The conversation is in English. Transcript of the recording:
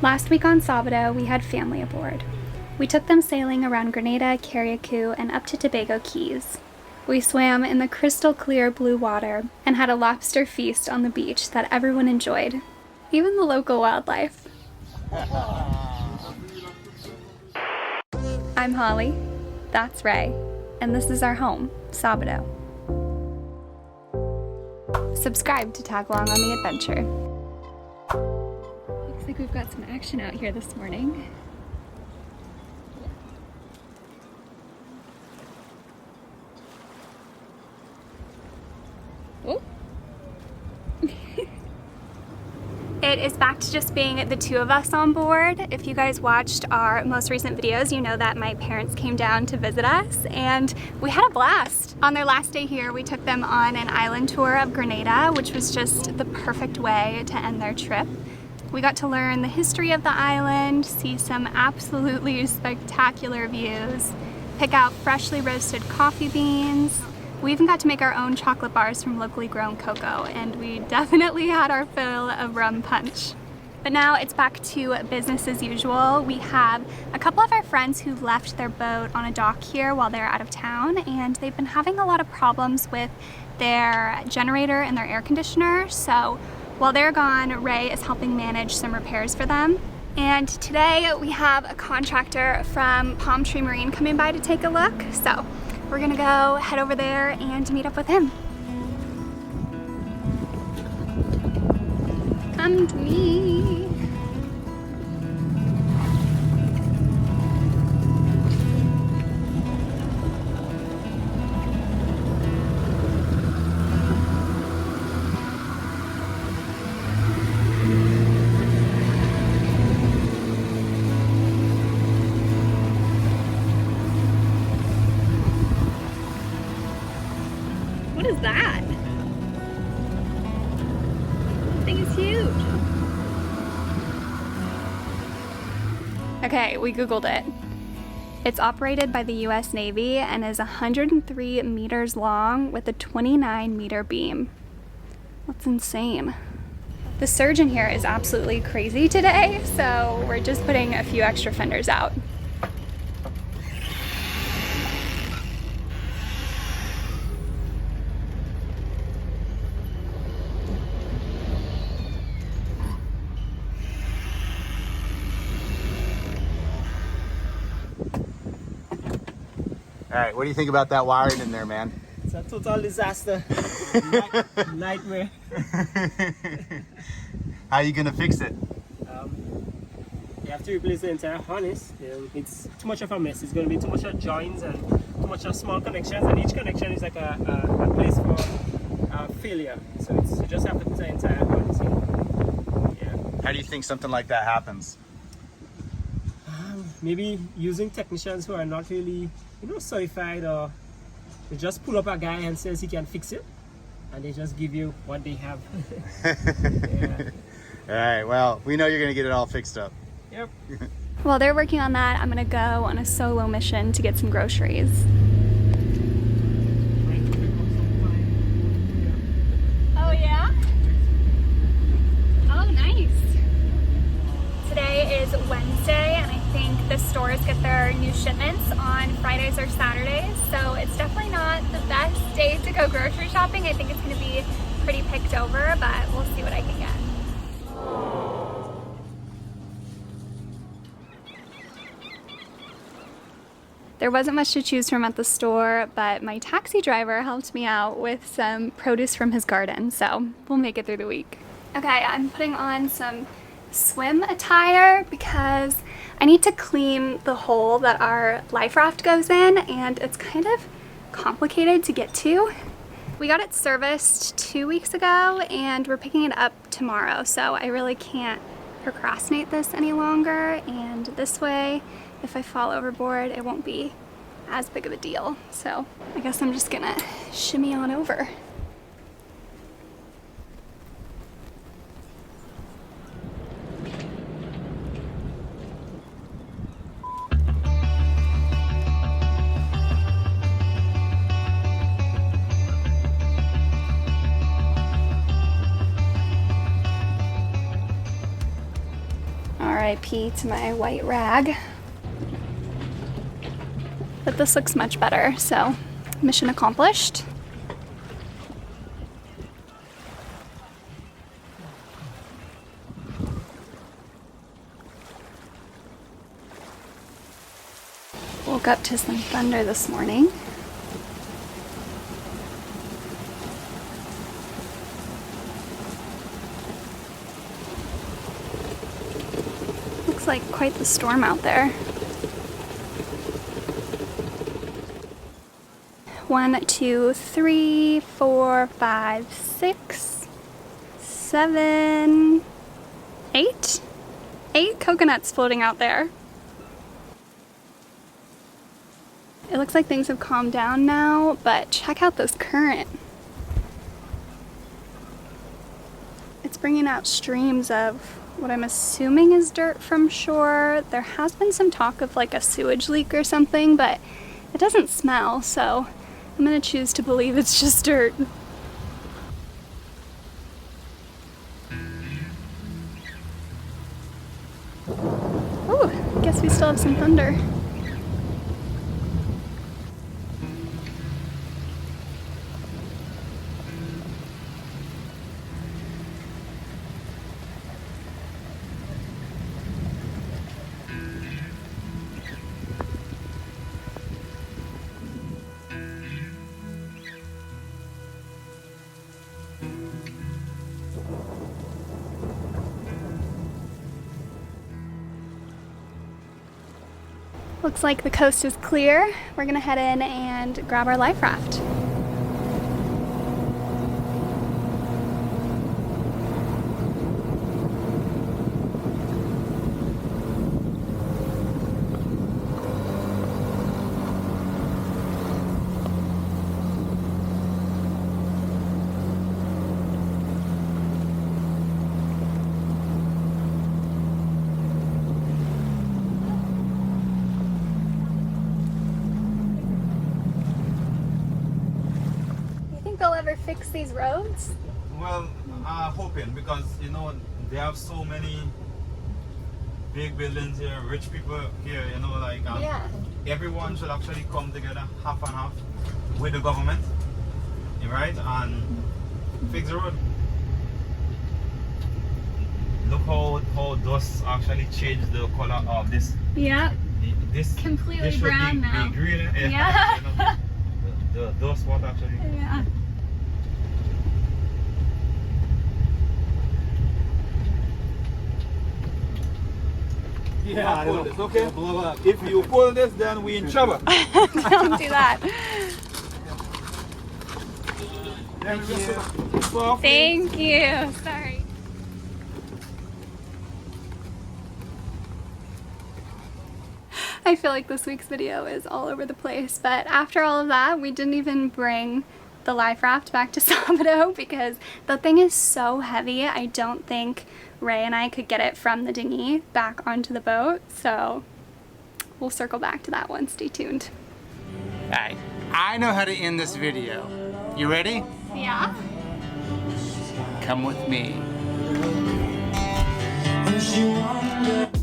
Last week on Sabado, we had family aboard. We took them sailing around Grenada, Carriacou, and up to Tobago Keys. We swam in the crystal clear blue water and had a lobster feast on the beach that everyone enjoyed, even the local wildlife. I'm Holly, that's Ray, and this is our home, Sabado. Subscribe to tag along on the adventure. Looks like we've got some action out here this morning. Oh. It is back to just being the two of us on board. If you guys watched our most recent videos, you know that my parents came down to visit us and we had a blast. On their last day here, we took them on an island tour of Grenada, which was just the perfect way to end their trip. We got to learn the history of the island, see some absolutely spectacular views, pick out freshly roasted coffee beans. We even got to make our own chocolate bars from locally grown cocoa, and we definitely had our fill of rum punch. But now it's back to business as usual. We have a couple of our friends who left their boat on a dock here while they're out of town, and they've been having a lot of problems with their generator and their air conditioner. So while they're gone, Ray is helping manage some repairs for them. And today we have a contractor from Palm Tree Marine coming by to take a look. So we're gonna go head over there and meet up with him. Come to me. What is that? This thing is huge. Okay, we Googled it. It's operated by the US Navy and is 103 meters long with a 29-meter beam. That's insane. The surge in here is absolutely crazy today, so we're just putting a few extra fenders out. All right, what do you think about that wiring in there, man? It's a total disaster. Nightmare. How are you gonna fix it? You have to replace the entire harness. It's too much of a mess. It's going to be too much of joints and too much of small connections, and each connection is like a place for failure. So you just have to put the entire harness in. Yeah. How do you think something like that happens? Maybe using technicians who are not really, certified, or they just pull up a guy and says he can fix it, and they just give you what they have. Yeah. All right, well, we know you're gonna get it all fixed up. Yep. While they're working on that, I'm gonna go on a solo mission to get some groceries. Oh yeah? Oh nice. Today is Wednesday and I think the stores get their new shipments on Fridays or Saturdays, so it's definitely not the best day to go grocery shopping. I think it's gonna be pretty picked over, but we'll see what I can get. There wasn't much to choose from at the store, but my taxi driver helped me out with some produce from his garden, so we'll make it through the week. Okay, I'm putting on some swim attire because I need to clean the hole that our life raft goes in, and it's kind of complicated to get to. We got it serviced 2 weeks ago and we're picking it up tomorrow, so I really can't procrastinate this any longer, and this way if I fall overboard it won't be as big of a deal. So I guess I'm just gonna shimmy on over. RIP to my white rag. But this looks much better, so mission accomplished. Woke up to some thunder this morning. Looks like quite the storm out there. 1, 2, 3, 4, 5, 6, 7, 8? 8 coconuts floating out there. It looks like things have calmed down now, but check out this current. It's bringing out streams of what I'm assuming is dirt from shore. There has been some talk of like a sewage leak or something, but it doesn't smell, so I'm gonna choose to believe it's just dirt. Ooh, guess we still have some thunder. Looks like the coast is clear. We're gonna head in and grab our life raft. They'll ever fix these roads? Well, hoping, because you know they have so many big buildings here, rich people here, you know, like Yeah. everyone should actually come together half and half with the government, right, and fix the road. Look how dust actually changed the color of this. Yeah. This Completely this should brown be, now. be green. Yeah. You know, the dust what actually. Yeah. Yeah, pull this, okay? Blow up. If you pull this, then we in trouble. Don't do that. Thank you. Sorry. I feel like this week's video is all over the place, but after all of that, we didn't even bring the life raft back to Sabado because the thing is so heavy. I don't think Ray and I could get it from the dinghy back onto the boat, so we'll circle back to that one. Stay tuned. Alright, I know how to end this video. You ready? Yeah. Come with me. And she wondered